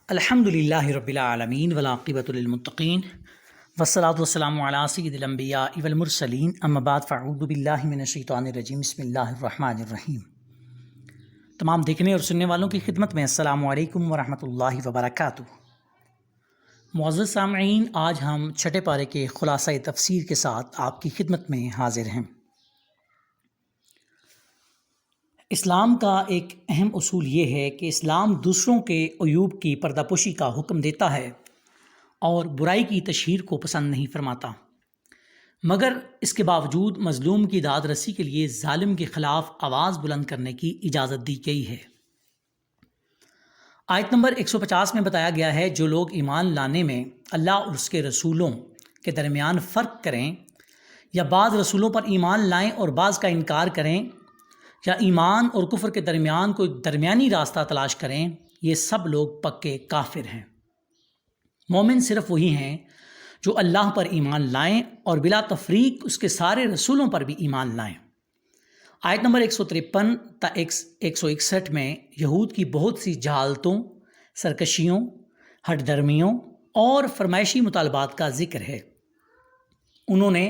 الحمد للہ رب العالمین والعاقبۃ للمتقین والصلاۃ والسلام علی سید الانبیاء والمرسلین اما بعد فاعوذ باللہ من الشیطان الرجیم بسم اللہ الرحمن الرحیم۔ تمام دیکھنے اور سننے والوں کی خدمت میں السلام علیکم ورحمۃ اللہ وبرکاتہ۔ معزز سامعین، آج ہم چھٹے پارے کے خلاصہ تفسیر کے ساتھ آپ کی خدمت میں حاضر ہیں۔ اسلام کا ایک اہم اصول یہ ہے کہ اسلام دوسروں کے عیوب کی پردہ پوشی کا حکم دیتا ہے اور برائی کی تشہیر کو پسند نہیں فرماتا، مگر اس کے باوجود مظلوم کی داد رسی کے لیے ظالم کے خلاف آواز بلند کرنے کی اجازت دی گئی ہے۔ آیت نمبر 150 میں بتایا گیا ہے، جو لوگ ایمان لانے میں اللہ اور اس کے رسولوں کے درمیان فرق کریں یا بعض رسولوں پر ایمان لائیں اور بعض کا انکار کریں یا ایمان اور کفر کے درمیان کوئی درمیانی راستہ تلاش کریں، یہ سب لوگ پکے کافر ہیں۔ مومن صرف وہی ہیں جو اللہ پر ایمان لائیں اور بلا تفریق اس کے سارے رسولوں پر بھی ایمان لائیں۔ آیت نمبر 153 تا 161 میں یہود کی بہت سی جہالتوں، سرکشیوں، ہٹ درمیوں اور فرمائشی مطالبات کا ذکر ہے۔ انہوں نے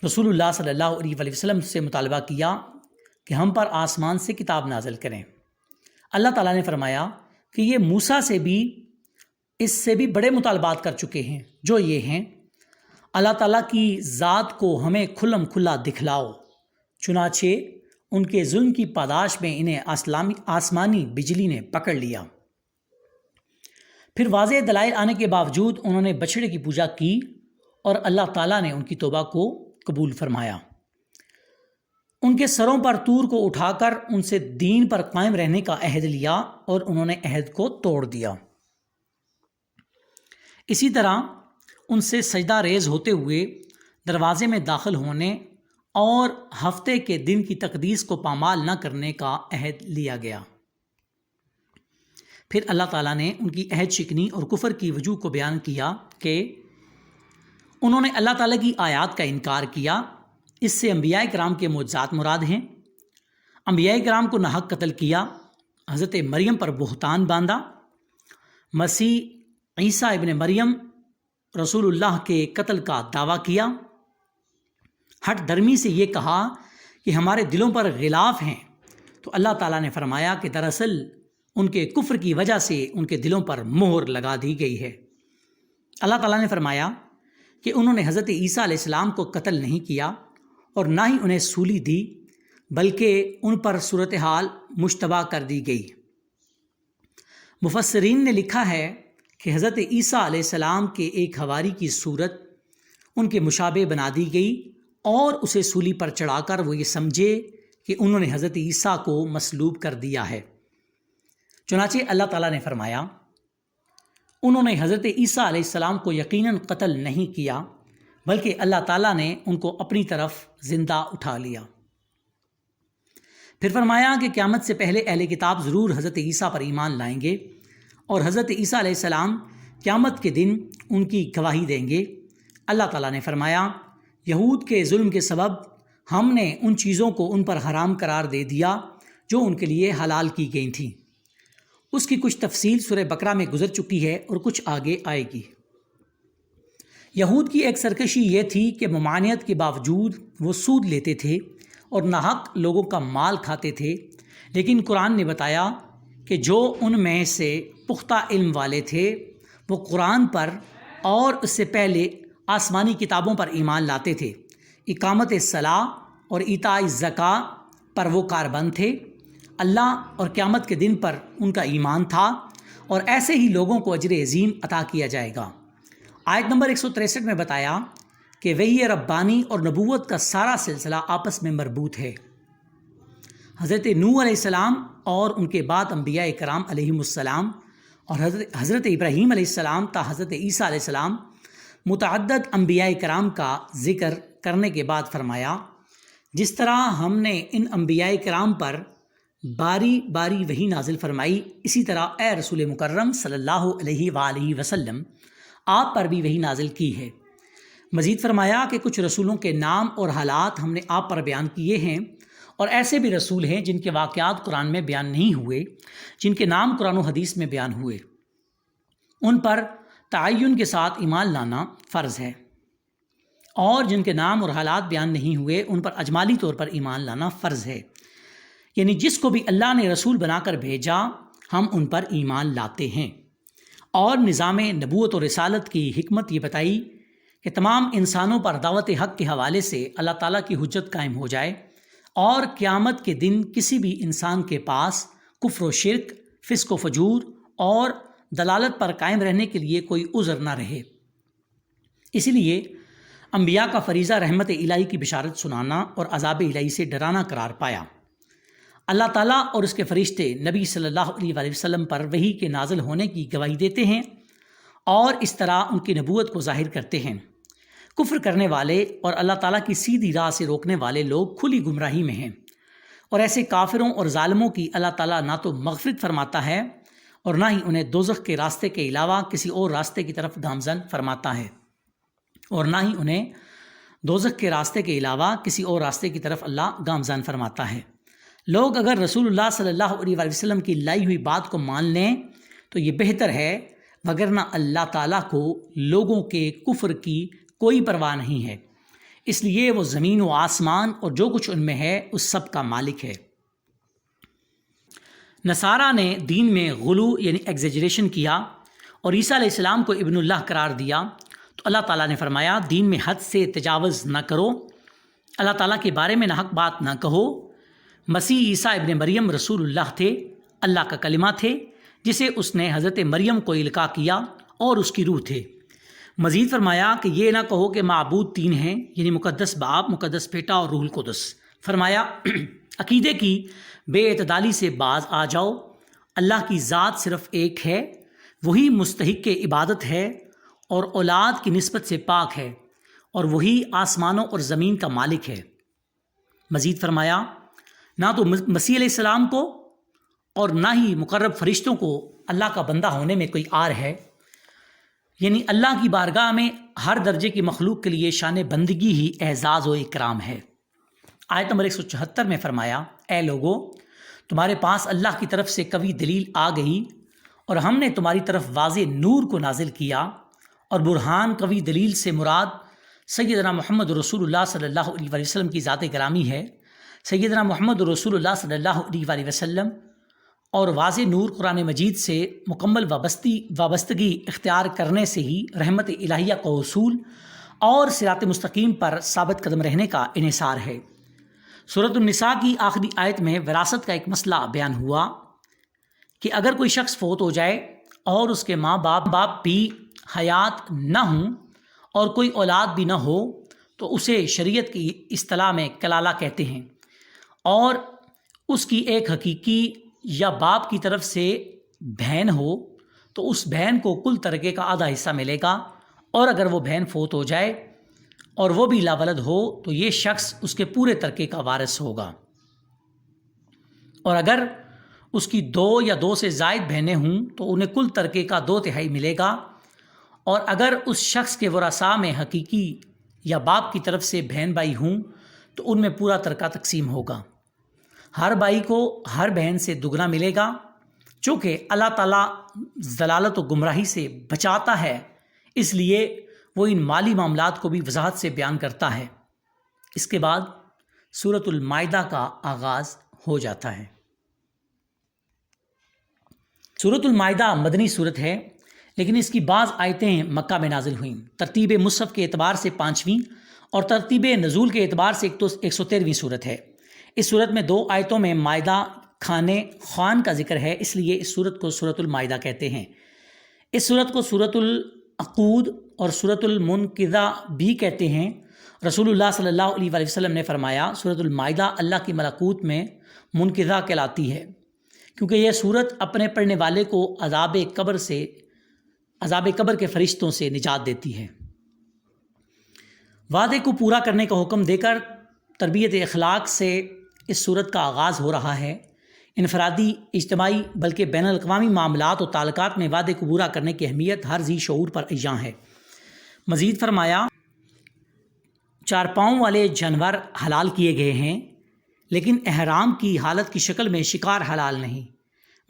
رسول اللہ صلی اللہ علیہ وسلم سے مطالبہ کیا کہ ہم پر آسمان سے کتاب نازل کریں۔ اللہ تعالیٰ نے فرمایا کہ یہ موسیٰ سے بھی اس سے بھی بڑے مطالبات کر چکے ہیں، جو یہ ہیں، اللہ تعالیٰ کی ذات کو ہمیں کھلم کھلا دکھلاؤ۔ چنانچہ ان کے ظلم کی پاداش میں انہیں آسمانی بجلی نے پکڑ لیا۔ پھر واضح دلائل آنے کے باوجود انہوں نے بچڑے کی پوجا کی اور اللہ تعالیٰ نے ان کی توبہ کو قبول فرمایا۔ ان کے سروں پر طور کو اٹھا کر ان سے دین پر قائم رہنے کا عہد لیا اور انہوں نے عہد کو توڑ دیا۔ اسی طرح ان سے سجدہ ریز ہوتے ہوئے دروازے میں داخل ہونے اور ہفتے کے دن کی تقدیس کو پامال نہ کرنے کا عہد لیا گیا۔ پھر اللہ تعالیٰ نے ان کی عہد شکنی اور کفر کی وجوہ کو بیان کیا کہ انہوں نے اللہ تعالیٰ کی آیات کا انکار کیا۔ اس سے انبیاء کرام کے معجزات مراد ہیں۔ انبیاء کرام کو ناحق قتل کیا، حضرت مریم پر بہتان باندھا، مسیح عیسیٰ ابن مریم رسول اللہ کے قتل کا دعویٰ کیا، ہٹ درمی سے یہ کہا کہ ہمارے دلوں پر غلاف ہیں، تو اللہ تعالیٰ نے فرمایا کہ دراصل ان کے کفر کی وجہ سے ان کے دلوں پر مہر لگا دی گئی ہے۔ اللہ تعالیٰ نے فرمایا کہ انہوں نے حضرت عیسیٰ علیہ السلام کو قتل نہیں کیا اور نہ ہی انہیں سولی دی، بلکہ ان پر صورتحال مشتبہ کر دی گئی۔ مفسرین نے لکھا ہے کہ حضرت عیسیٰ علیہ السلام کے ایک حواری کی صورت ان کے مشابہ بنا دی گئی اور اسے سولی پر چڑھا کر وہ یہ سمجھے کہ انہوں نے حضرت عیسیٰ کو مصلوب کر دیا ہے۔ چنانچہ اللہ تعالیٰ نے فرمایا انہوں نے حضرت عیسیٰ علیہ السلام کو یقیناً قتل نہیں کیا، بلکہ اللہ تعالیٰ نے ان کو اپنی طرف زندہ اٹھا لیا۔ پھر فرمایا کہ قیامت سے پہلے اہل کتاب ضرور حضرت عیسیٰ پر ایمان لائیں گے اور حضرت عیسیٰ علیہ السلام قیامت کے دن ان کی گواہی دیں گے۔ اللہ تعالیٰ نے فرمایا یہود کے ظلم کے سبب ہم نے ان چیزوں کو ان پر حرام قرار دے دیا جو ان کے لیے حلال کی گئی تھیں۔ اس کی کچھ تفصیل سورہ بقرہ میں گزر چکی ہے اور کچھ آگے آئے گی۔ یہود کی ایک سرکشی یہ تھی کہ ممانعت کے باوجود وہ سود لیتے تھے اور ناحق لوگوں کا مال کھاتے تھے، لیکن قرآن نے بتایا کہ جو ان میں سے پختہ علم والے تھے وہ قرآن پر اور اس سے پہلے آسمانی کتابوں پر ایمان لاتے تھے، اقامت صلاح اور ایتاء زکوٰۃ پر وہ کاربند تھے، اللہ اور قیامت کے دن پر ان کا ایمان تھا، اور ایسے ہی لوگوں کو اجر عظیم عطا کیا جائے گا۔ آیت نمبر 163 میں بتایا کہ وحی ربانی اور نبوت کا سارا سلسلہ آپس میں مربوط ہے۔ حضرت نوح علیہ السلام اور ان کے بعد انبیاء کرام علیہم السلام اور حضرت ابراہیم علیہ السلام تا حضرت عیسیٰ علیہ السلام متعدد انبیاء کرام کا ذکر کرنے کے بعد فرمایا جس طرح ہم نے ان انبیاء کرام پر باری باری وحی نازل فرمائی، اسی طرح اے رسول مکرم صلی اللہ علیہ وآلہ وسلم آپ پر بھی وحی نازل کی ہے۔ مزید فرمایا کہ کچھ رسولوں کے نام اور حالات ہم نے آپ پر بیان کیے ہیں، اور ایسے بھی رسول ہیں جن کے واقعات قرآن میں بیان نہیں ہوئے، جن کے نام قرآن و حدیث میں بیان ہوئے۔ ان پر تعین کے ساتھ ایمان لانا فرض ہے، اور جن کے نام اور حالات بیان نہیں ہوئے ان پر اجمالی طور پر ایمان لانا فرض ہے، یعنی جس کو بھی اللہ نے رسول بنا کر بھیجا ہم ان پر ایمان لاتے ہیں۔ اور نظام نبوت و رسالت کی حکمت یہ بتائی کہ تمام انسانوں پر دعوت حق کے حوالے سے اللہ تعالیٰ کی حجت قائم ہو جائے، اور قیامت کے دن کسی بھی انسان کے پاس کفر و شرک، فسق و فجور اور دلالت پر قائم رہنے کے لیے کوئی عذر نہ رہے۔ اسی لیے انبیاء کا فریضہ رحمت الہی کی بشارت سنانا اور عذاب الہی سے ڈرانا قرار پایا۔ اللہ تعالیٰ اور اس کے فرشتے نبی صلی اللہ علیہ وآلہ وسلم پر وحی کے نازل ہونے کی گواہی دیتے ہیں اور اس طرح ان کی نبوت کو ظاہر کرتے ہیں۔ کفر کرنے والے اور اللہ تعالیٰ کی سیدھی راہ سے روکنے والے لوگ کھلی گمراہی میں ہیں، اور ایسے کافروں اور ظالموں کی اللہ تعالیٰ نہ تو مغفرت فرماتا ہے اور نہ ہی انہیں دوزخ کے راستے کے علاوہ کسی اور راستے کی طرف گامزن فرماتا ہے، اور نہ ہی انہیں دوزخ کے راستے کے علاوہ کسی اور راستے کی طرف اللہ گامزن فرماتا ہے۔ لوگ اگر رسول اللہ صلی اللہ علیہ وآلہ وسلم کی لائی ہوئی بات کو مان لیں تو یہ بہتر ہے، وگرنہ اللہ تعالیٰ کو لوگوں کے کفر کی کوئی پرواہ نہیں ہے، اس لیے وہ زمین و آسمان اور جو کچھ ان میں ہے اس سب کا مالک ہے۔ نصارہ نے دین میں غلو یعنی ایگزیجریشن کیا اور عیسیٰ علیہ السلام کو ابن اللہ قرار دیا، تو اللہ تعالیٰ نے فرمایا دین میں حد سے تجاوز نہ کرو، اللہ تعالیٰ کے بارے میں ناحق بات نہ کہو۔ مسیح عیسیٰ ابن مریم رسول اللہ تھے، اللہ کا کلمہ تھے جسے اس نے حضرت مریم کو القاء کیا اور اس کی روح تھے۔ مزید فرمایا کہ یہ نہ کہو کہ معبود تین ہیں، یعنی مقدس باپ، مقدس بیٹا اور روح القدس۔ فرمایا عقیدے کی بے اعتدالی سے باز آ جاؤ، اللہ کی ذات صرف ایک ہے، وہی مستحق عبادت ہے اور اولاد کی نسبت سے پاک ہے، اور وہی آسمانوں اور زمین کا مالک ہے۔ مزید فرمایا نہ تو مسیح علیہ السلام کو اور نہ ہی مقرب فرشتوں کو اللہ کا بندہ ہونے میں کوئی عار ہے، یعنی اللہ کی بارگاہ میں ہر درجے کی مخلوق کے لیے شان بندگی ہی اعزاز و اکرام ہے۔ آیت نمبر 174 میں فرمایا اے لوگو، تمہارے پاس اللہ کی طرف سے قوی دلیل آ گئی اور ہم نے تمہاری طرف واضح نور کو نازل کیا، اور برہان قوی دلیل سے مراد سیدنا محمد رسول اللہ صلی اللہ علیہ وآلہ وسلم کی ذات گرامی ہے۔ سیدنا محمد رسول اللہ صلی اللہ علیہ وآلہ وسلم اور واضح نور قرآن مجید سے مکمل وابستگی اختیار کرنے سے ہی رحمت الہیہ کو حصول اور صراط مستقیم پر ثابت قدم رہنے کا انحصار ہے۔ سورۃ النساء کی آخری آیت میں وراثت کا ایک مسئلہ بیان ہوا کہ اگر کوئی شخص فوت ہو جائے اور اس کے ماں باپ بھی حیات نہ ہوں اور کوئی اولاد بھی نہ ہو تو اسے شریعت کی اصطلاح میں کلالہ کہتے ہیں، اور اس کی ایک حقیقی یا باپ کی طرف سے بہن ہو تو اس بہن کو کل ترکے کا آدھا حصہ ملے گا، اور اگر وہ بہن فوت ہو جائے اور وہ بھی لاولد ہو تو یہ شخص اس کے پورے ترکے کا وارث ہوگا، اور اگر اس کی 2 یا 2 سے زائد بہنیں ہوں تو انہیں کل ترکے کا 2/3 ملے گا، اور اگر اس شخص کے ورثاء میں حقیقی یا باپ کی طرف سے بہن بھائی ہوں تو ان میں پورا ترکہ تقسیم ہوگا۔ ہر بھائی کو ہر بہن سے دگنا ملے گا، چونکہ اللہ تعالیٰ ضلالت و گمراہی سے بچاتا ہے، اس لیے وہ ان مالی معاملات کو بھی وضاحت سے بیان کرتا ہے۔ اس کے بعد سورۃ المائدہ کا آغاز ہو جاتا ہے۔ سورۃ المائدہ مدنی سورت ہے، لیکن اس کی بعض آیتیں مکہ میں نازل ہوئیں۔ ترتیب مصحف کے اعتبار سے 5ویں اور ترتیب نزول کے اعتبار سے 113ویں سورت ہے۔ اس سورت میں 2 آیتوں میں مائدہ خان کا ذکر ہے، اس لیے اس سورت کو سورۃ المائدہ کہتے ہیں۔ اس سورت کو سورۃ العقود اور سورۃ المنقذہ بھی کہتے ہیں۔ رسول اللہ صلی اللہ علیہ وآلہ وسلم نے فرمایا سورۃ المائدہ اللہ کی ملکوت میں منقذہ کہلاتی ہے، کیونکہ یہ سورت اپنے پڑھنے والے کو عذاب قبر کے فرشتوں سے نجات دیتی ہے۔ وعدے کو پورا کرنے کا حکم دے کر تربیت اخلاق سے اس سورت کا آغاز ہو رہا ہے۔ انفرادی، اجتماعی بلکہ بین الاقوامی معاملات و تعلقات میں وعدے کو پورا کرنے کی اہمیت ہر ذی شعور پر عیاں ہے۔ مزید فرمایا 4 پاؤں والے جانور حلال کیے گئے ہیں، لیکن احرام کی حالت کی شکل میں شکار حلال نہیں،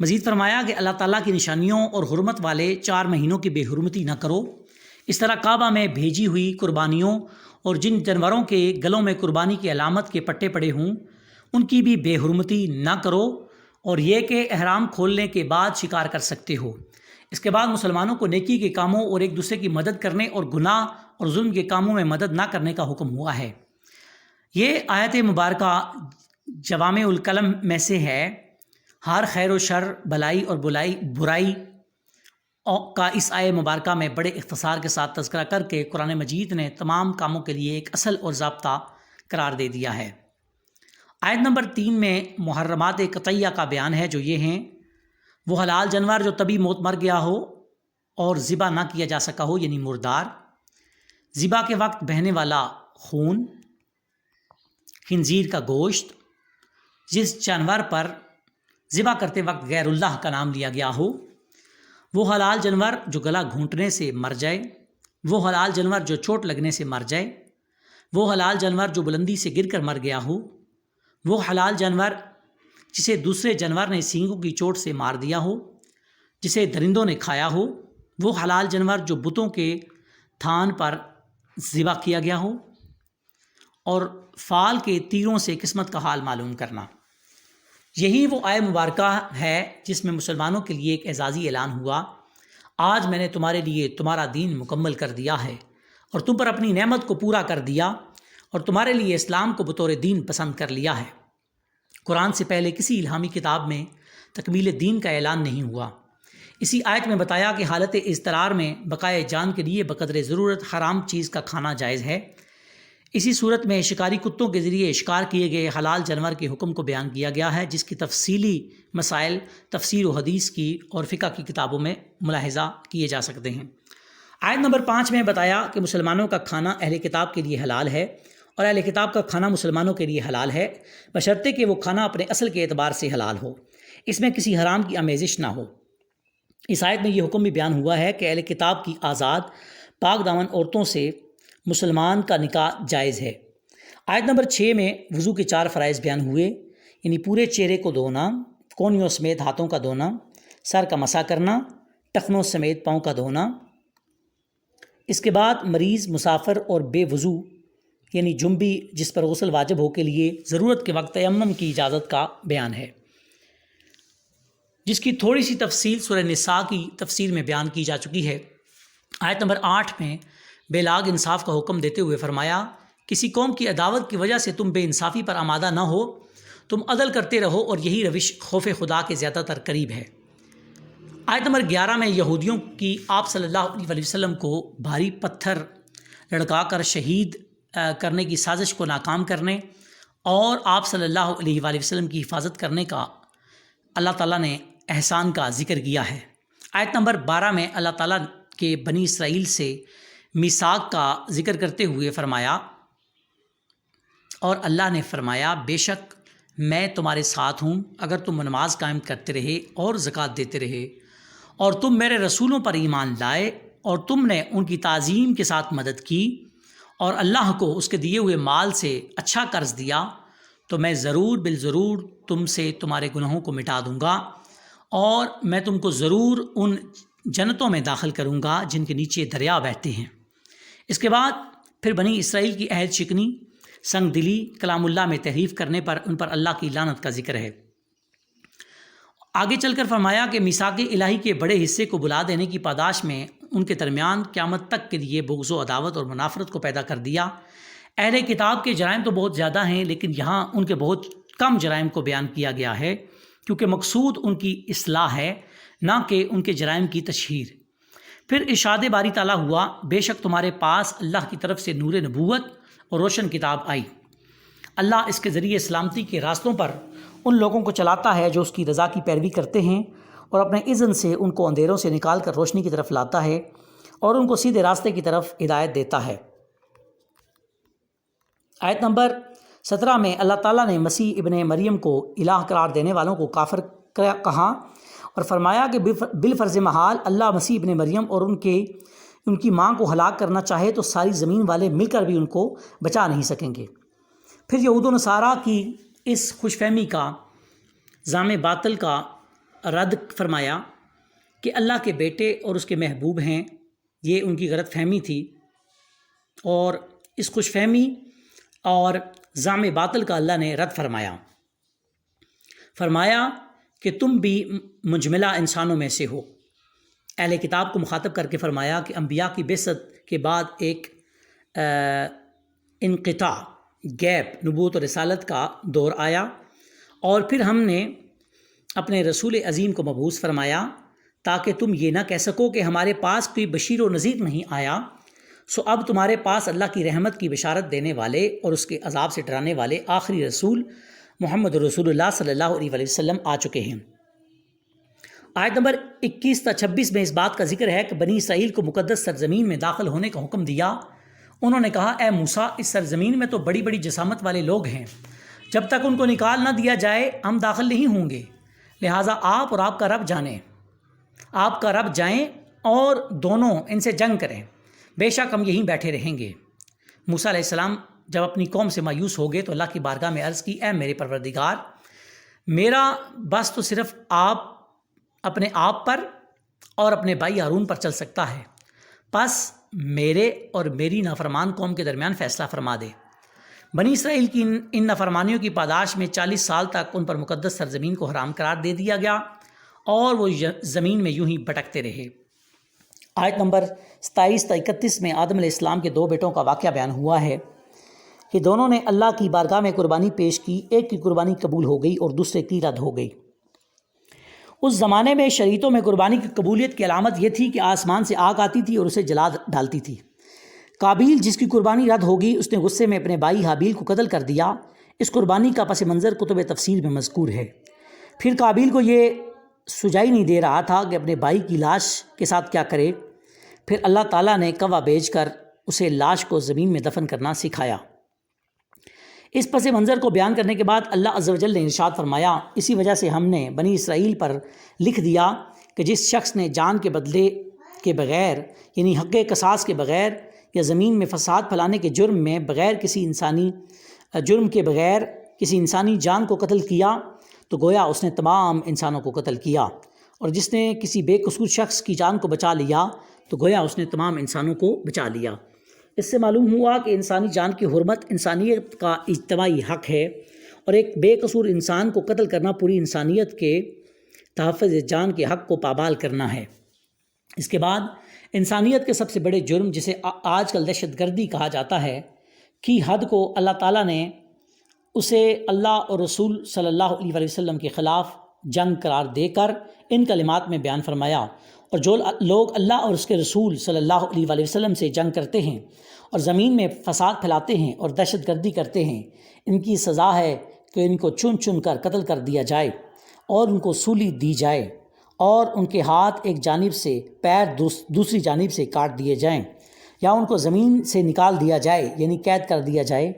مزید فرمایا کہ اللہ تعالیٰ کی نشانیوں اور حرمت والے 4 مہینوں کی بے حرمتی نہ کرو۔ اس طرح کعبہ میں بھیجی ہوئی قربانیوں اور جن جانوروں کے گلوں میں قربانی کی علامت کے پٹے پڑے ہوں ان کی بھی بے حرمتی نہ کرو، اور یہ کہ احرام کھولنے کے بعد شکار کر سکتے ہو۔ اس کے بعد مسلمانوں کو نیکی کے کاموں اور ایک دوسرے کی مدد کرنے اور گناہ اور ظلم کے کاموں میں مدد نہ کرنے کا حکم ہوا ہے۔ یہ آیت مبارکہ جوامع الکلم میں سے ہے۔ ہر خیر و شر، بلائی اور برائی کا اس آیت مبارکہ میں بڑے اختصار کے ساتھ تذکرہ کر کے قرآن مجید نے تمام کاموں کے لیے ایک اصل اور ضابطہ قرار دے دیا ہے۔ آیت نمبر 3 میں محرمات قطعیہ کا بیان ہے، جو یہ ہیں: وہ حلال جانور جو طبی موت مر گیا ہو اور ذبح نہ کیا جا سکا ہو، یعنی مردار، ذبح کے وقت بہنے والا خون، خنزیر کا گوشت، جس جانور پر ذبح کرتے وقت غیر اللہ کا نام لیا گیا ہو، وہ حلال جانور جو گلا گھونٹنے سے مر جائے، وہ حلال جانور جو چوٹ لگنے سے مر جائے، وہ حلال جانور جو بلندی سے گر کر مر گیا ہو، وہ حلال جانور جسے دوسرے جانور نے سینگوں کی چوٹ سے مار دیا ہو، جسے درندوں نے کھایا ہو، وہ حلال جانور جو بتوں کے تھان پر ذبح کیا گیا ہو، اور فال کے تیروں سے قسمت کا حال معلوم کرنا۔ یہی وہ آیت مبارکہ ہے جس میں مسلمانوں کے لیے ایک اعزازی اعلان ہوا: آج میں نے تمہارے لیے تمہارا دین مکمل کر دیا ہے اور تم پر اپنی نعمت کو پورا کر دیا اور تمہارے لیے اسلام کو بطور دین پسند کر لیا ہے۔ قرآن سے پہلے کسی الہامی کتاب میں تکمیل دین کا اعلان نہیں ہوا۔ اسی آیت میں بتایا کہ حالت اضطرار میں بقائے جان کے لیے بقدر ضرورت حرام چیز کا کھانا جائز ہے۔ اسی صورت میں شکاری کتوں کے ذریعے شکار کیے گئے حلال جانور کے حکم کو بیان کیا گیا ہے، جس کی تفصیلی مسائل تفسیر و حدیث کی اور فقہ کی کتابوں میں ملاحظہ کیے جا سکتے ہیں۔ آیت نمبر 5 میں بتایا کہ مسلمانوں کا کھانا اہل کتاب کے لیے حلال ہے اور اہل کتاب کا کھانا مسلمانوں کے لیے حلال ہے، بشرطے کہ وہ کھانا اپنے اصل کے اعتبار سے حلال ہو، اس میں کسی حرام کی آمیزش نہ ہو۔ اس آیت میں یہ حکم بھی بیان ہوا ہے کہ اہل کتاب کی آزاد پاک دامن عورتوں سے مسلمان کا نکاح جائز ہے۔ آیت نمبر 6 میں وضو کے 4 فرائض بیان ہوئے، یعنی پورے چہرے کو دھونا، کونیوں سمیت ہاتھوں کا دھونا، سر کا مسح کرنا، ٹخنوں سمیت پاؤں کا دھونا۔ اس کے بعد مریض، مسافر اور بے وضو یعنی جنبی جس پر غسل واجب ہو کے لیے ضرورت کے وقت تیمم کی اجازت کا بیان ہے، جس کی تھوڑی سی تفصیل سورہ نساء کی تفسیر میں بیان کی جا چکی ہے۔ آیت نمبر 8 میں بے لاگ انصاف کا حکم دیتے ہوئے فرمایا: کسی قوم کی عداوت کی وجہ سے تم بے انصافی پر آمادہ نہ ہو، تم عدل کرتے رہو اور یہی روش خوف خدا کے زیادہ تر قریب ہے۔ آیت نمبر 11 میں یہودیوں کی آپ صلی اللہ علیہ وسلم کو بھاری پتھر لڑکا کر شہید کرنے کی سازش کو ناکام کرنے اور آپ صلی اللہ علیہ وآلہ وسلم کی حفاظت کرنے کا اللہ تعالیٰ نے احسان کا ذکر کیا ہے۔ آیت نمبر 12 میں اللہ تعالیٰ کے بنی اسرائیل سے میثاق کا ذکر کرتے ہوئے فرمایا: اور اللہ نے فرمایا، بے شک میں تمہارے ساتھ ہوں اگر تم نماز قائم کرتے رہے اور زکوٰۃ دیتے رہے اور تم میرے رسولوں پر ایمان لائے اور تم نے ان کی تعظیم کے ساتھ مدد کی اور اللہ کو اس کے دیے ہوئے مال سے اچھا قرض دیا، تو میں ضرور بالضرور تم سے تمہارے گناہوں کو مٹا دوں گا اور میں تم کو ضرور ان جنتوں میں داخل کروں گا جن کے نیچے دریا بہتے ہیں۔ اس کے بعد پھر بنی اسرائیل کی عہد شکنی، سنگ دلی، کلام اللہ میں تحریف کرنے پر ان پر اللہ کی لعنت کا ذکر ہے۔ آگے چل کر فرمایا کہ میثاق الہی کے بڑے حصے کو بلا دینے کی پاداش میں ان کے درمیان قیامت تک کے لیے بغض و عداوت اور منافرت کو پیدا کر دیا۔ اہل کتاب کے جرائم تو بہت زیادہ ہیں، لیکن یہاں ان کے بہت کم جرائم کو بیان کیا گیا ہے، کیونکہ مقصود ان کی اصلاح ہے، نہ کہ ان کے جرائم کی تشہیر۔ پھر ارشاد باری تعالیٰ ہوا: بے شک تمہارے پاس اللہ کی طرف سے نور نبوت اور روشن کتاب آئی۔ اللہ اس کے ذریعے سلامتی کے راستوں پر ان لوگوں کو چلاتا ہے جو اس کی رضا کی پیروی کرتے ہیں، اور اپنے اذن سے ان کو اندھیروں سے نکال کر روشنی کی طرف لاتا ہے اور ان کو سیدھے راستے کی طرف ہدایت دیتا ہے۔ آیت نمبر 17 میں اللہ تعالیٰ نے مسیح ابن مریم کو الہ قرار دینے والوں کو کافر کہا اور فرمایا کہ بالفرض محال اللہ مسیح ابن مریم اور ان کی ماں کو ہلاک کرنا چاہے تو ساری زمین والے مل کر بھی ان کو بچا نہیں سکیں گے۔ پھر یہود و نصارہ کی اس خوش فہمی کا، زعم باطل کا رد فرمایا کہ اللہ کے بیٹے اور اس کے محبوب ہیں، یہ ان کی غلط فہمی تھی، اور اس خوش فہمی اور زعم باطل کا اللہ نے رد فرمایا کہ تم بھی مجملہ انسانوں میں سے ہو۔ اہل کتاب کو مخاطب کر کے فرمایا کہ انبیاء کی بعثت کے بعد ایک انقطاع، گیپ، نبوت اور رسالت کا دور آیا، اور پھر ہم نے اپنے رسول عظیم کو مبعوث فرمایا تاکہ تم یہ نہ کہہ سکو کہ ہمارے پاس کوئی بشیر و نذیر نہیں آیا، سو اب تمہارے پاس اللہ کی رحمت کی بشارت دینے والے اور اس کے عذاب سے ڈرانے والے آخری رسول محمد رسول اللہ صلی اللہ علیہ وسلم آ چکے ہیں۔ آیت نمبر 21 تا 26 میں اس بات کا ذکر ہے کہ بنی اسرائیل کو مقدس سرزمین میں داخل ہونے کا حکم دیا۔ انہوں نے کہا، اے موسیٰ، اس سرزمین میں تو بڑی بڑی جسامت والے لوگ ہیں، جب تک ان کو نکال نہ دیا جائے ہم داخل نہیں ہوں گے، لہٰذا آپ اور آپ کا رب جانیں، آپ کا رب جائیں اور دونوں ان سے جنگ کریں، بے شک ہم یہیں بیٹھے رہیں گے۔ موسیٰ علیہ السلام جب اپنی قوم سے مایوس ہو گئے تو اللہ کی بارگاہ میں عرض کی، اے میرے پروردگار، میرا بس تو صرف آپ اپنے آپ پر اور اپنے بھائی ہارون پر چل سکتا ہے، پس میرے اور میری نافرمان قوم کے درمیان فیصلہ فرما دے۔ بنی اسرائیل کی ان نافرمانیوں کی پاداش میں 40 سال تک ان پر مقدس سرزمین کو حرام قرار دے دیا گیا اور وہ زمین میں یوں ہی بھٹکتے رہے۔ آیت نمبر 27 تا 31 میں آدم علیہ السلام کے 2 بیٹوں کا واقعہ بیان ہوا ہے کہ دونوں نے اللہ کی بارگاہ میں قربانی پیش کی، ایک کی قربانی قبول ہو گئی اور دوسرے کی رد ہو گئی۔ اس زمانے میں شریعتوں میں قربانی کی قبولیت کی علامت یہ تھی کہ آسمان سے آگ آتی تھی اور اسے جلا ڈالتی تھی۔ قابیل جس کی قربانی رد ہوگی، اس نے غصے میں اپنے بھائی حابیل کو قتل کر دیا۔ اس قربانی کا پس منظر کتب تفسیر میں مذکور ہے۔ پھر قابیل کو یہ سجائی نہیں دے رہا تھا کہ اپنے بھائی کی لاش کے ساتھ کیا کرے، پھر اللہ تعالیٰ نے کوا بھیج کر اسے لاش کو زمین میں دفن کرنا سکھایا۔ اس پس منظر کو بیان کرنے کے بعد اللہ عز و جل نے ارشاد فرمایا، اسی وجہ سے ہم نے بنی اسرائیل پر لکھ دیا کہ جس شخص نے جان کے بدلے کے بغیر، یعنی حق قصاص کے بغیر، یا زمین میں فساد پھیلانے کے جرم میں بغیر کسی انسانی جان کو قتل کیا تو گویا اس نے تمام انسانوں کو قتل کیا، اور جس نے کسی بے قصور شخص کی جان کو بچا لیا تو گویا اس نے تمام انسانوں کو بچا لیا۔ اس سے معلوم ہوا کہ انسانی جان کی حرمت انسانیت کا اجتماعی حق ہے، اور ایک بے قصور انسان کو قتل کرنا پوری انسانیت کے تحفظ جان کے حق کو پامال کرنا ہے۔ اس کے بعد انسانیت کے سب سے بڑے جرم، جسے آج کل دہشت گردی کہا جاتا ہے، کی حد کو اللہ تعالیٰ نے اسے اللہ اور رسول صلی اللہ علیہ وسلم کے خلاف جنگ قرار دے کر ان کلمات میں بیان فرمایا، اور جو لوگ اللہ اور اس کے رسول صلی اللہ علیہ وسلم سے جنگ کرتے ہیں اور زمین میں فساد پھیلاتے ہیں اور دہشت گردی کرتے ہیں، ان کی سزا ہے کہ ان کو چن چن کر قتل کر دیا جائے اور ان کو سولی دی جائے، اور ان کے ہاتھ ایک جانب سے، پیر دوسری جانب سے کاٹ دیے جائیں، یا ان کو زمین سے نکال دیا جائے، یعنی قید کر دیا جائے۔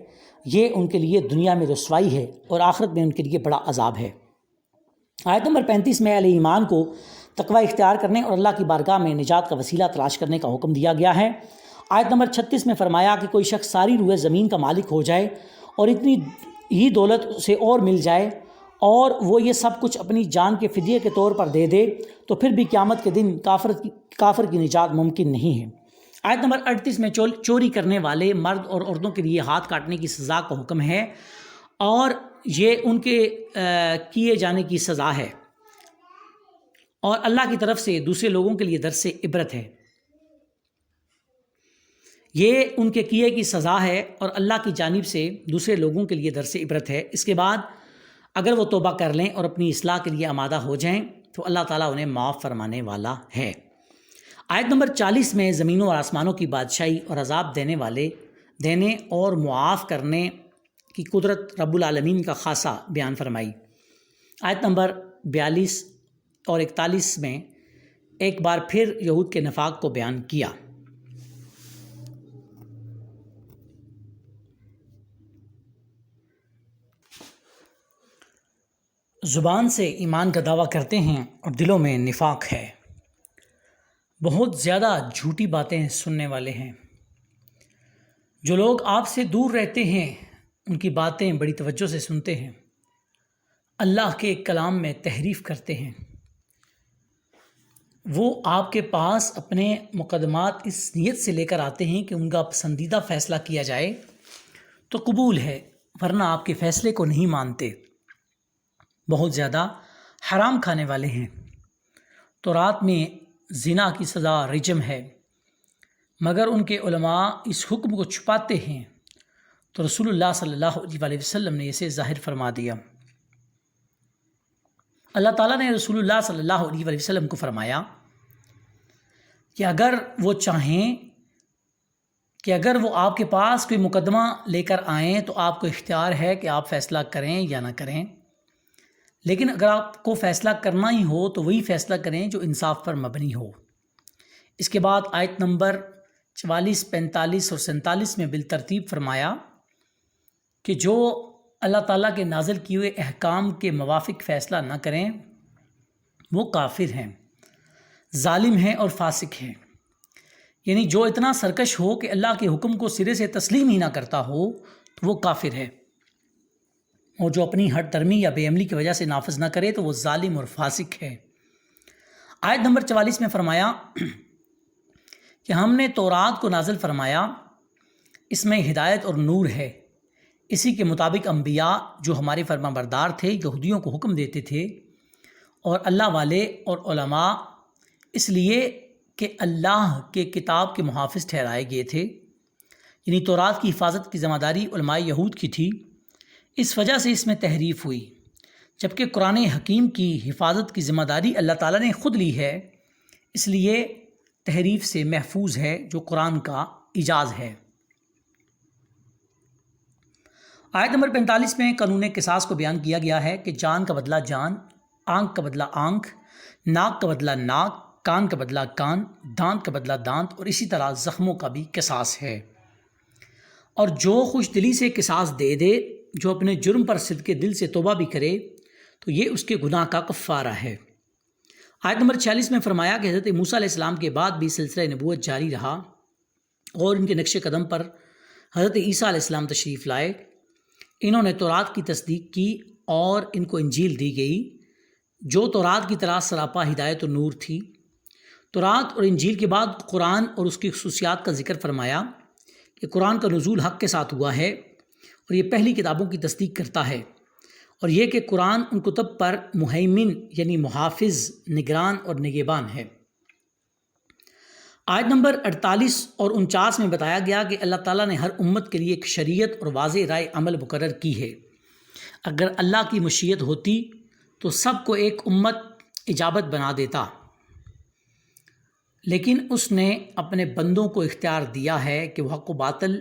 یہ ان کے لیے دنیا میں رسوائی ہے اور آخرت میں ان کے لیے بڑا عذاب ہے۔ آیت نمبر 35 میں اہل ایمان کو تقوی اختیار کرنے اور اللہ کی بارگاہ میں نجات کا وسیلہ تلاش کرنے کا حکم دیا گیا ہے۔ آیت نمبر 36 میں فرمایا کہ کوئی شخص ساری روئے زمین کا مالک ہو جائے اور اتنی ہی دولت اسے اور مل جائے، اور وہ یہ سب کچھ اپنی جان کے فدیے کے طور پر دے دے، تو پھر بھی قیامت کے دن کافر کی نجات ممکن نہیں ہے۔ آیت نمبر 38 میں چوری کرنے والے مرد اور عورتوں کے لیے ہاتھ کاٹنے کی سزا کا حکم ہے، اور یہ ان کے کیے جانے کی سزا ہے، اور اللہ کی طرف سے دوسرے لوگوں کے لیے درس عبرت ہے۔ یہ ان کے کیے کی سزا ہے اور اللہ کی جانب سے دوسرے لوگوں کے لیے درس عبرت ہے۔ اس کے بعد اگر وہ توبہ کر لیں اور اپنی اصلاح کے لیے آمادہ ہو جائیں تو اللہ تعالیٰ انہیں معاف فرمانے والا ہے۔ آیت نمبر 40 میں زمینوں اور آسمانوں کی بادشاہی اور عذاب دینے اور معاف کرنے کی قدرت رب العالمین کا خاصہ بیان فرمائی۔ آیت نمبر 42 اور 41 میں ایک بار پھر یہود کے نفاق کو بیان کیا۔ زبان سے ایمان کا دعویٰ کرتے ہیں اور دلوں میں نفاق ہے، بہت زیادہ جھوٹی باتیں سننے والے ہیں۔ جو لوگ آپ سے دور رہتے ہیں ان کی باتیں بڑی توجہ سے سنتے ہیں، اللہ کے کلام میں تحریف کرتے ہیں، وہ آپ کے پاس اپنے مقدمات اس نیت سے لے کر آتے ہیں کہ ان کا پسندیدہ فیصلہ کیا جائے تو قبول ہے، ورنہ آپ کے فیصلے کو نہیں مانتے۔ بہت زیادہ حرام کھانے والے ہیں۔ تورات میں زنا کی سزا رجم ہے، مگر ان کے علماء اس حکم کو چھپاتے ہیں، تو رسول اللہ صلی اللہ علیہ وسلم نے اسے ظاہر فرما دیا۔ اللہ تعالیٰ نے رسول اللہ صلی اللہ علیہ وسلم کو فرمایا کہ اگر وہ چاہیں کہ اگر وہ آپ کے پاس کوئی مقدمہ لے کر آئیں تو آپ کو اختیار ہے کہ آپ فیصلہ کریں یا نہ کریں، لیکن اگر آپ کو فیصلہ کرنا ہی ہو تو وہی فیصلہ کریں جو انصاف پر مبنی ہو۔ اس کے بعد آیت نمبر 44، 45 اور 47 میں بالترتیب فرمایا کہ جو اللہ تعالیٰ کے نازل کیے ہوئے احکام کے موافق فیصلہ نہ کریں وہ کافر ہیں، ظالم ہیں اور فاسق ہیں۔ یعنی جو اتنا سرکش ہو کہ اللہ کے حکم کو سرے سے تسلیم ہی نہ کرتا ہو تو وہ کافر ہے، اور جو اپنی ہٹ درمی یا بے عملی کی وجہ سے نافذ نہ کرے تو وہ ظالم اور فاسق ہے۔ آیت نمبر 44 میں فرمایا کہ ہم نے تورات کو نازل فرمایا، اس میں ہدایت اور نور ہے، اسی کے مطابق انبیاء جو ہمارے فرما بردار تھے یہودیوں کو حکم دیتے تھے، اور اللہ والے اور علماء اس لیے کہ اللہ کے کتاب کے محافظ ٹھہرائے گئے تھے، یعنی تورات کی حفاظت کی ذمہ داری علماء یہود کی تھی، اس وجہ سے اس میں تحریف ہوئی، جبکہ قرآن حکیم کی حفاظت کی ذمہ داری اللہ تعالیٰ نے خود لی ہے، اس لیے تحریف سے محفوظ ہے جو قرآن کا اعجاز ہے۔ آیت نمبر 45 میں قانون قصاص کو بیان کیا گیا ہے کہ جان کا بدلہ جان، آنکھ کا بدلہ آنکھ، ناک کا بدلہ ناک، کان کا بدلہ کان، دانت کا بدلہ دانت، اور اسی طرح زخموں کا بھی قصاص ہے۔ اور جو خوش دلی سے قصاص دے دے، جو اپنے جرم پر صدقے دل سے توبہ بھی کرے تو یہ اس کے گناہ کا کفارہ ہے۔ آیت نمبر 46 میں فرمایا کہ حضرت موسیٰ علیہ السلام کے بعد بھی سلسلہ نبوت جاری رہا، اور ان کے نقش قدم پر حضرت عیسیٰ علیہ السلام تشریف لائے۔ انہوں نے تورات کی تصدیق کی اور ان کو انجیل دی گئی جو تورات کی طرح سراپا ہدایت و نور تھی۔ تورات اور انجیل کے بعد قرآن اور اس کی خصوصیات کا ذکر فرمایا کہ قرآن کا نزول حق کے ساتھ ہوا ہے اور یہ پہلی کتابوں کی تصدیق کرتا ہے، اور یہ کہ قرآن ان کتب پر مہیمن یعنی محافظ، نگران اور نگہبان ہے۔ آیت نمبر 48 اور 49 میں بتایا گیا کہ اللہ تعالیٰ نے ہر امت کے لیے ایک شریعت اور واضح رائے عمل مقرر کی ہے۔ اگر اللہ کی مشیت ہوتی تو سب کو ایک امت اجابت بنا دیتا، لیکن اس نے اپنے بندوں کو اختیار دیا ہے کہ وہ حق و باطل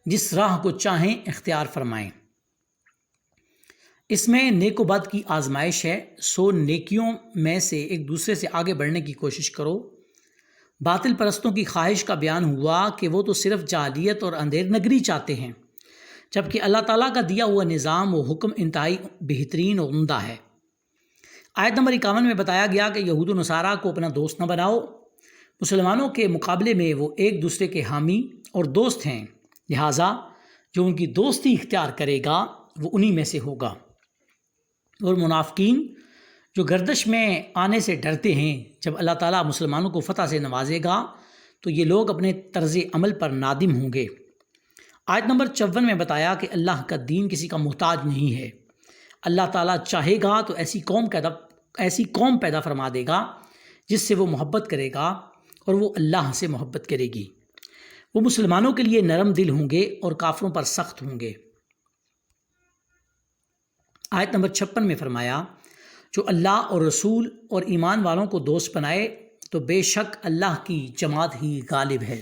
جس راہ کو چاہیں اختیار فرمائیں۔ اس میں نیک و بد کی آزمائش ہے، سو نیکیوں میں سے ایک دوسرے سے آگے بڑھنے کی کوشش کرو۔ باطل پرستوں کی خواہش کا بیان ہوا کہ وہ تو صرف جاہلیت اور اندھیر نگری چاہتے ہیں، جبکہ اللہ تعالیٰ کا دیا ہوا نظام و حکم انتہائی بہترین اور عمدہ ہے۔ آیت نمبر 51 میں بتایا گیا کہ یہود و نصارہ کو اپنا دوست نہ بناؤ، مسلمانوں کے مقابلے میں وہ ایک دوسرے کے حامی اور دوست ہیں، لہٰذا جو ان کی دوستی اختیار کرے گا وہ انہی میں سے ہوگا۔ اور منافقین جو گردش میں آنے سے ڈرتے ہیں، جب اللہ تعالیٰ مسلمانوں کو فتح سے نوازے گا تو یہ لوگ اپنے طرز عمل پر نادم ہوں گے۔ آیت نمبر 54 میں بتایا کہ اللہ کا دین کسی کا محتاج نہیں ہے، اللہ تعالیٰ چاہے گا تو ایسی قوم پیدا فرما دے گا جس سے وہ محبت کرے گا اور وہ اللہ سے محبت کرے گی۔ وہ مسلمانوں کے لیے نرم دل ہوں گے اور کافروں پر سخت ہوں گے۔ آیت نمبر 56 میں فرمایا جو اللہ اور رسول اور ایمان والوں کو دوست بنائے تو بے شک اللہ کی جماعت ہی غالب ہے۔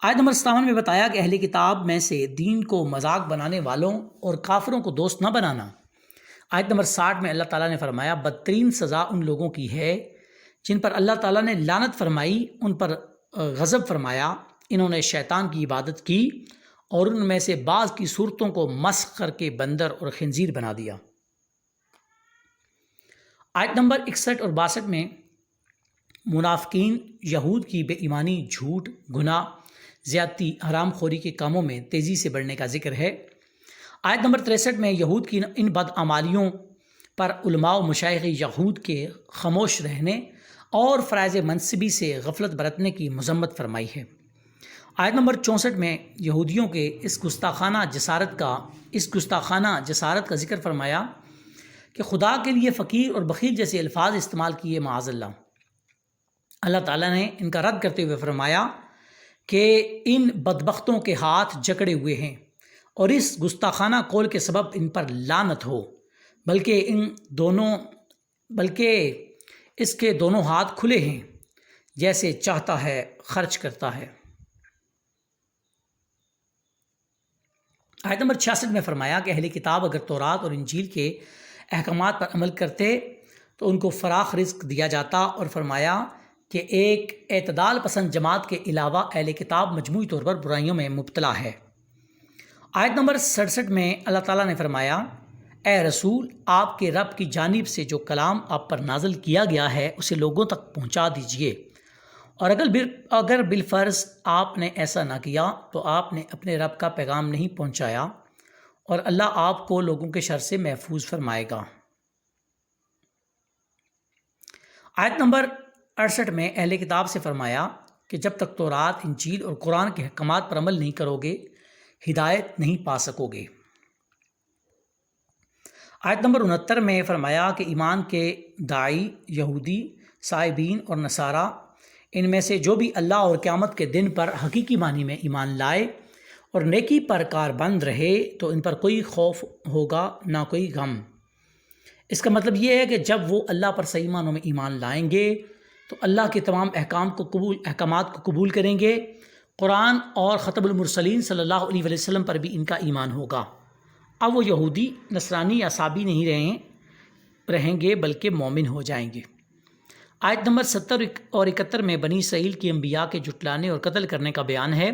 آیت نمبر 57 میں بتایا کہ اہل کتاب میں سے دین کو مذاق بنانے والوں اور کافروں کو دوست نہ بنانا۔ آیت نمبر 60 میں اللہ تعالیٰ نے فرمایا بدترین سزا ان لوگوں کی ہے جن پر اللہ تعالیٰ نے لعنت فرمائی، ان پر غضب فرمایا، انہوں نے شیطان کی عبادت کی اور ان میں سے بعض کی صورتوں کو مسخ کر کے بندر اور خنزیر بنا دیا۔ آیت نمبر 61 اور 62 میں منافقین یہود کی بے ایمانی، جھوٹ، گناہ، زیادتی، حرام خوری کے کاموں میں تیزی سے بڑھنے کا ذکر ہے۔ آیت نمبر 63 میں یہود کی ان بدعمالیوں پر علماء و مشائخ یہود کے خاموش رہنے اور فرائض منصبی سے غفلت برتنے کی مذمت فرمائی ہے۔ آیت نمبر 64 میں یہودیوں کے اس گستاخانہ جسارت کا ذکر فرمایا کہ خدا کے لیے فقیر اور بخیل جیسے الفاظ استعمال کیے معاذ اللہ۔ اللہ تعالیٰ نے ان کا رد کرتے ہوئے فرمایا کہ ان بدبختوں کے ہاتھ جکڑے ہوئے ہیں اور اس گستاخانہ قول کے سبب ان پر لعنت ہو، بلکہ اس کے دونوں ہاتھ کھلے ہیں، جیسے چاہتا ہے خرچ کرتا ہے۔ آیت نمبر 66 میں فرمایا کہ اہل کتاب اگر تورات اور انجیل کے احکامات پر عمل کرتے تو ان کو فراخ رزق دیا جاتا، اور فرمایا کہ ایک اعتدال پسند جماعت کے علاوہ اہل کتاب مجموعی طور پر برائیوں میں مبتلا ہے۔ آیت نمبر 67 میں اللہ تعالیٰ نے فرمایا، اے رسول، آپ کے رب کی جانب سے جو کلام آپ پر نازل کیا گیا ہے اسے لوگوں تک پہنچا دیجئے، اور اگر بالفرض آپ نے ایسا نہ کیا تو آپ نے اپنے رب کا پیغام نہیں پہنچایا، اور اللہ آپ کو لوگوں کے شر سے محفوظ فرمائے گا۔ آیت نمبر 68 میں اہل کتاب سے فرمایا کہ جب تک تورات، انجیل اور قرآن کے احکامات پر عمل نہیں کرو گے ہدایت نہیں پا سکو گے۔ آیت نمبر 69 میں فرمایا کہ ایمان کے داعی یہودی، صائبین اور نصارہ، ان میں سے جو بھی اللہ اور قیامت کے دن پر حقیقی معنی میں ایمان لائے اور نیکی پر کاربند رہے تو ان پر کوئی خوف ہوگا نہ کوئی غم۔ اس کا مطلب یہ ہے کہ جب وہ اللہ پر صحیح معنوں میں ایمان لائیں گے تو اللہ کے تمام احکامات کو قبول کریں گے۔ قرآن اور خطب المرسلین صلی اللہ علیہ وسلم پر بھی ان کا ایمان ہوگا۔ اب وہ یہودی، نصرانی یا صابی نہیں رہیں گے بلکہ مومن ہو جائیں گے۔ آیت نمبر 70 اور 71 میں بنی اسرائیل کے انبیاء کے جھٹلانے اور قتل کرنے کا بیان ہے،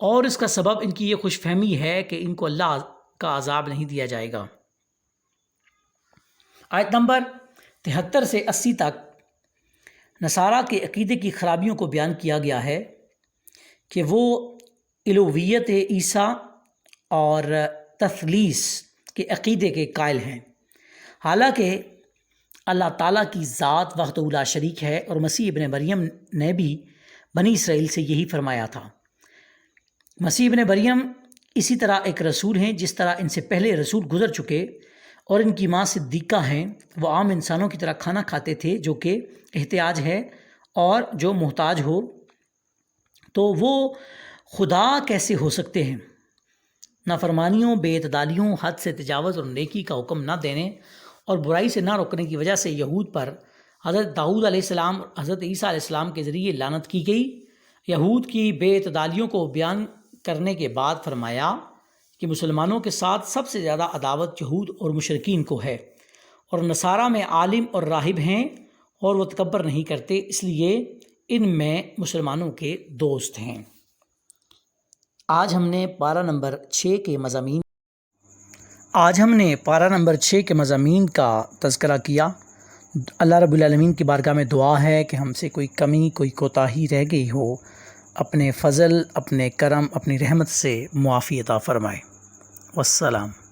اور اس کا سبب ان کی یہ خوش فہمی ہے کہ ان کو اللہ کا عذاب نہیں دیا جائے گا۔ آیت نمبر 73 سے 80 تک نصارہ کے عقیدے کی خرابیوں کو بیان کیا گیا ہے کہ وہ الوہیت عیسیٰ اور تثلیث کے عقیدے کے قائل ہیں، حالانکہ اللہ تعالیٰ کی ذات وحدہ لا شریک ہے، اور مسیح ابن مریم نے بھی بنی اسرائیل سے یہی فرمایا تھا۔ مسیح ابن مریم اسی طرح ایک رسول ہیں جس طرح ان سے پہلے رسول گزر چکے، اور ان کی ماں صدیقہ ہیں۔ وہ عام انسانوں کی طرح کھانا کھاتے تھے جو کہ احتیاج ہے، اور جو محتاج ہو تو وہ خدا کیسے ہو سکتے ہیں؟ نافرمانیوں، بے اعتدالیوں، حد سے تجاوز اور نیکی کا حکم نہ دینے اور برائی سے نہ روکنے کی وجہ سے یہود پر حضرت داؤد علیہ السلام اور حضرت عیسیٰ علیہ السلام کے ذریعے لعنت کی گئی۔ یہود کی بے اعتدالیوں کو بیان کرنے کے بعد فرمایا کہ مسلمانوں کے ساتھ سب سے زیادہ عداوت یہود اور مشرکین کو ہے، اور نصارہ میں عالم اور راہب ہیں اور وہ تکبر نہیں کرتے، اس لیے ان میں مسلمانوں کے دوست ہیں۔ آج ہم نے پارہ نمبر 6 کے مضامین کا تذکرہ کیا۔ اللہ رب العالمین کی بارگاہ میں دعا ہے کہ ہم سے کوئی کمی، کوئی کوتاہی رہ گئی ہو، اپنے فضل، اپنے کرم، اپنی رحمت سے معافی عطا فرمائے۔ والسلام۔